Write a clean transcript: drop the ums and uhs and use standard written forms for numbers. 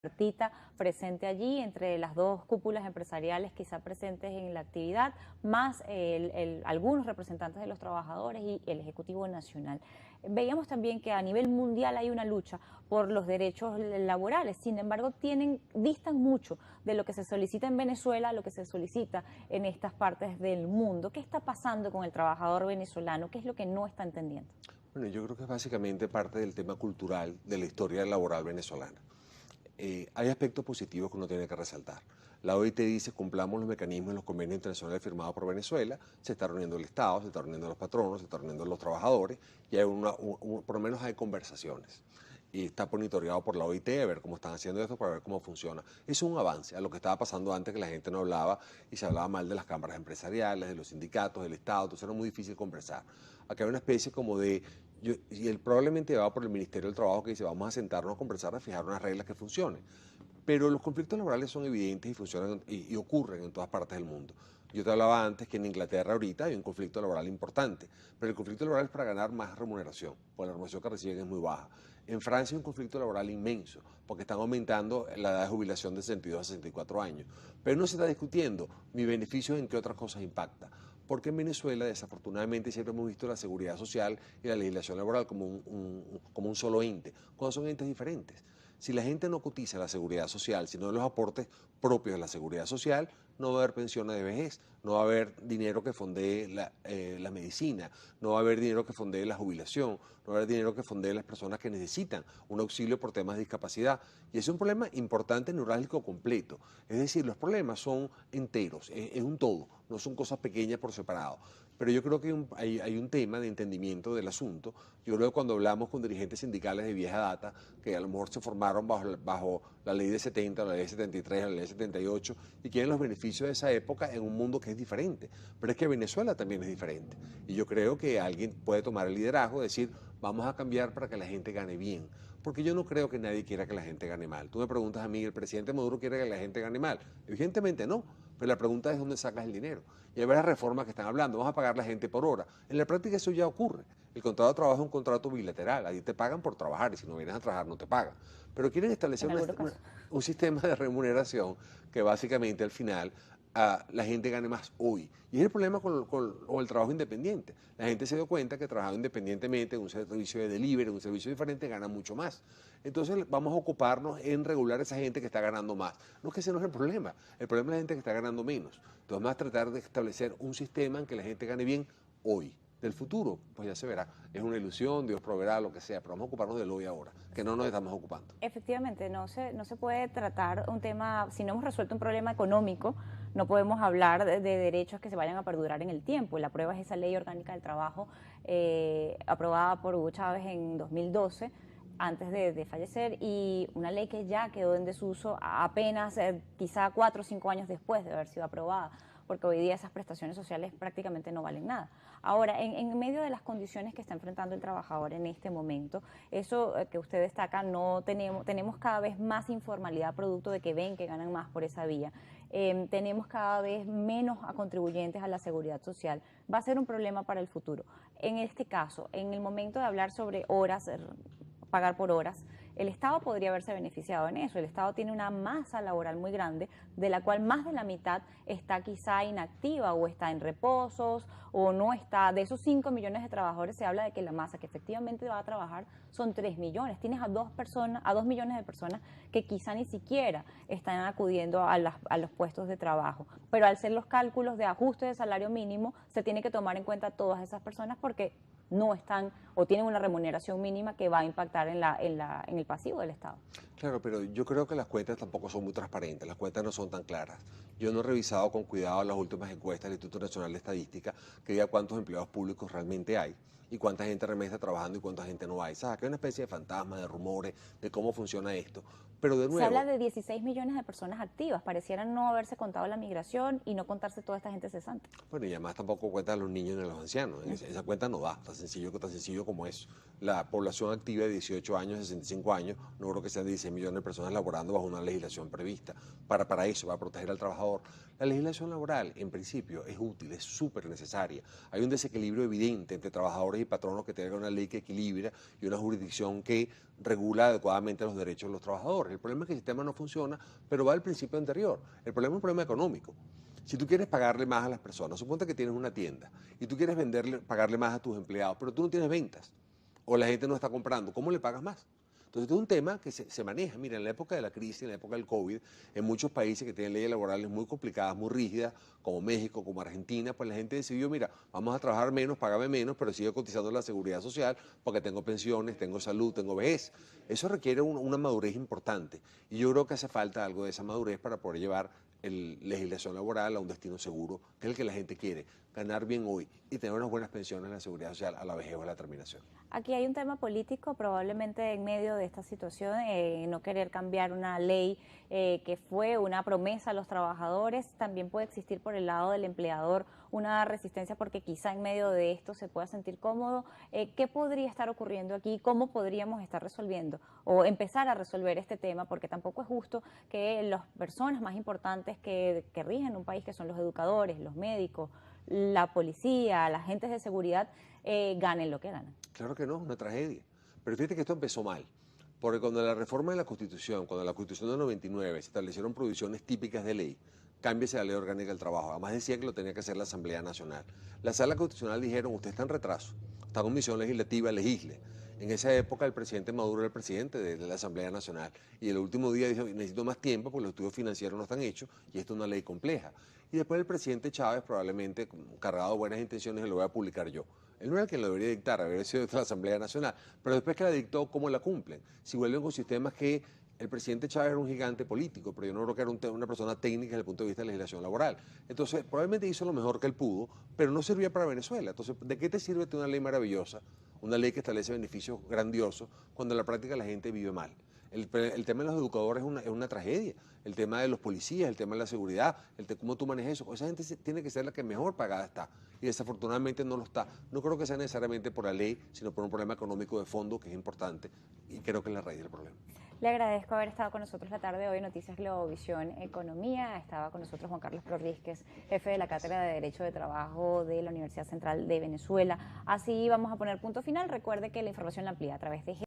tripartita presente allí, entre las dos cúpulas empresariales quizá presentes en la actividad, más algunos representantes de los trabajadores y el Ejecutivo Nacional. Veíamos también que a nivel mundial hay una lucha por los derechos laborales, sin embargo distan mucho de lo que se solicita en Venezuela a lo que se solicita en estas partes del mundo. ¿Qué está pasando con el trabajador venezolano? ¿Qué es lo que no está entendiendo? Bueno, yo creo que es básicamente parte del tema cultural de la historia laboral venezolana. Hay aspectos positivos que uno tiene que resaltar. La OIT dice cumplamos los mecanismos y los convenios internacionales firmados por Venezuela, se está reuniendo el Estado, se está reuniendo los patronos, se está reuniendo los trabajadores y hay por lo menos hay conversaciones. Y está monitoreado por la OIT a ver cómo están haciendo esto para ver cómo funciona. Eso es un avance a lo que estaba pasando antes, que la gente no hablaba y se hablaba mal de las cámaras empresariales, de los sindicatos, del Estado, entonces era muy difícil conversar. Acá hay una especie como de y él probablemente va por el Ministerio del Trabajo que dice vamos a sentarnos a conversar, a fijar unas reglas que funcionen. Pero los conflictos laborales son evidentes y funcionan y ocurren en todas partes del mundo. Yo te hablaba antes que en Inglaterra ahorita hay un conflicto laboral importante, pero el conflicto laboral es para ganar más remuneración, porque la remuneración que reciben es muy baja. En Francia hay un conflicto laboral inmenso, porque están aumentando la edad de jubilación de 62 a 64 años. Pero no se está discutiendo mi beneficio en qué otras cosas impacta. Porque en Venezuela, desafortunadamente, siempre hemos visto la seguridad social y la legislación laboral como un solo ente, cuando son entes diferentes. Si la gente no cotiza la seguridad social, sino los aportes propios de la seguridad social, no va a haber pensiones de vejez, no va a haber dinero que fondee la medicina, no va a haber dinero que fondee la jubilación, no va a haber dinero que fondee las personas que necesitan un auxilio por temas de discapacidad. Y ese es un problema importante, neurálgico, completo. Es decir, los problemas son enteros, es un todo, no son cosas pequeñas por separado. Pero yo creo que hay un tema de entendimiento del asunto. Yo creo que cuando hablamos con dirigentes sindicales de vieja data, que a lo mejor se formaron bajo la ley de 70, la ley de 73, la ley de 78, y quieren los beneficios de esa época en un mundo que es diferente. Pero es que Venezuela también es diferente. Y yo creo que alguien puede tomar el liderazgo, decir, vamos a cambiar para que la gente gane bien. Porque yo no creo que nadie quiera que la gente gane mal. Tú me preguntas a mí, ¿el presidente Maduro quiere que la gente gane mal? Evidentemente no. Pero la pregunta es dónde sacas el dinero. Y hay varias reformas que están hablando, vamos a pagar a la gente por hora. En la práctica eso ya ocurre. El contrato de trabajo es un contrato bilateral, ahí te pagan por trabajar y si no vienes a trabajar no te pagan. Pero quieren establecer En algunos casos. un sistema de remuneración que básicamente al final la gente gane más hoy. Y es el problema con el trabajo independiente. La gente se dio cuenta que trabajando independientemente en un servicio de delivery, en un servicio diferente, gana mucho más. Entonces vamos a ocuparnos en regular a esa gente que está ganando más. No es que ese no es el problema es la gente que está ganando menos. Entonces vamos a tratar de establecer un sistema en que la gente gane bien hoy. Del futuro, pues ya se verá. Es una ilusión, Dios proveerá, lo que sea, pero vamos a ocuparnos del hoy ahora, que no nos estamos ocupando. Efectivamente, no se puede tratar un tema, si no hemos resuelto un problema económico, no podemos hablar de derechos que se vayan a perdurar en el tiempo. La prueba es esa ley orgánica del trabajo aprobada por Hugo Chávez en 2012, antes de fallecer, y una ley que ya quedó en desuso apenas quizá 4 o 5 años después de haber sido aprobada, porque hoy día esas prestaciones sociales prácticamente no valen nada. Ahora, en medio de las condiciones que está enfrentando el trabajador en este momento, eso que usted destaca, no tenemos cada vez más informalidad producto de que ven que ganan más por esa vía. Tenemos cada vez menos contribuyentes a la seguridad social. Va a ser un problema para el futuro. En este caso, en el momento de hablar sobre horas, pagar por horas, el Estado podría haberse beneficiado en eso. El Estado tiene una masa laboral muy grande, de la cual más de la mitad está quizá inactiva o está en reposos o no está. De esos 5 millones de trabajadores se habla de que la masa que efectivamente va a trabajar son 3 millones. Tienes a 2 millones de personas que quizá ni siquiera están acudiendo a los puestos de trabajo. Pero al ser los cálculos de ajuste de salario mínimo, se tiene que tomar en cuenta todas esas personas porque no están o tienen una remuneración mínima que va a impactar en el pasivo del Estado. Claro, pero yo creo que las cuentas tampoco son muy transparentes, las cuentas no son tan claras. Yo no he revisado con cuidado las últimas encuestas del Instituto Nacional de Estadística que diga cuántos empleados públicos realmente hay y cuánta gente realmente está trabajando y cuánta gente no hay. ¿Sabes? Que hay una especie de fantasma, de rumores, de cómo funciona esto. Pero de Se habla nuevo, de 16 millones de personas activas, parecieran no haberse contado la migración y no contarse toda esta gente cesante. bueno, y además tampoco cuenta a los niños ni a los ancianos. Esa cuenta no da, tan sencillo como eso. La población activa de 18 años, 65 años, no creo que sean 16 millones de personas laborando bajo una legislación prevista para eso, para proteger al trabajador. La legislación laboral, en principio, es útil, es súper necesaria. Hay un desequilibrio evidente entre trabajadores y patronos que tengan una ley que equilibra y una jurisdicción que regula adecuadamente los derechos de los trabajadores. El problema es que el sistema no funciona, pero va al principio anterior. El problema es un problema económico. Si tú quieres pagarle más a las personas, suponte que tienes una tienda y tú quieres pagarle más a tus empleados, pero tú no tienes ventas o la gente no está comprando, ¿cómo le pagas más? Entonces, este es un tema que se maneja. Mira, en la época de la crisis, en la época del COVID, en muchos países que tienen leyes laborales muy complicadas, muy rígidas, como México, como Argentina, pues la gente decidió, mira, vamos a trabajar menos, págame menos, pero sigo cotizando la seguridad social porque tengo pensiones, tengo salud, tengo vejez. Eso requiere una madurez importante. Y yo creo que hace falta algo de esa madurez para poder llevar legislación laboral a un destino seguro, que es el que la gente quiere, ganar bien hoy y tener unas buenas pensiones en la seguridad social a la vejez o a la terminación. Aquí hay un tema político, probablemente en medio de esta situación, no querer cambiar una ley que fue una promesa a los trabajadores. También puede existir por el lado del empleador una resistencia porque quizá en medio de esto se pueda sentir cómodo. ¿Qué podría estar ocurriendo aquí? ¿Cómo podríamos estar resolviendo o empezar a resolver este tema? Porque tampoco es justo que las personas más importantes que rigen un país, que son los educadores, los médicos, la policía, las agentes de seguridad, ganen lo que ganan. Claro que no, es una tragedia. Pero fíjate que esto empezó mal, porque cuando la reforma de la Constitución, cuando la Constitución del 99 se establecieron provisiones típicas de ley, cámbiese la ley orgánica del trabajo. Además decía que lo tenía que hacer la Asamblea Nacional. La Sala Constitucional dijeron, usted está en retraso, está con misión legislativa, legisle. En esa época el presidente Maduro era el presidente de la Asamblea Nacional y el último día dijo, necesito más tiempo porque los estudios financieros no están hechos y esto es una ley compleja. Y después el presidente Chávez, probablemente cargado de buenas intenciones, lo voy a publicar yo. Él no era el que lo debería dictar, debería sido de la Asamblea Nacional, pero después que la dictó, ¿cómo la cumplen? Si vuelven con sistemas que el presidente Chávez era un gigante político, pero yo no creo que era una persona técnica desde el punto de vista de la legislación laboral. Entonces, probablemente hizo lo mejor que él pudo, pero no servía para Venezuela. Entonces, ¿de qué te sirve una ley maravillosa, una ley que establece beneficios grandiosos, cuando en la práctica la gente vive mal? El tema de los educadores es una tragedia. El tema de los policías, el tema de la seguridad, cómo tú manejas eso. Esa gente tiene que ser la que mejor pagada está. Y desafortunadamente no lo está. No creo que sea necesariamente por la ley, sino por un problema económico de fondo que es importante. Y creo que es la raíz del problema. Le agradezco haber estado con nosotros la tarde de hoy, Noticias Globovisión Economía. Estaba con nosotros Juan Carlos Prorrísquez, jefe de la Cátedra de Derecho de Trabajo de la Universidad Central de Venezuela. Así vamos a poner punto final. Recuerde que la información la amplía a través de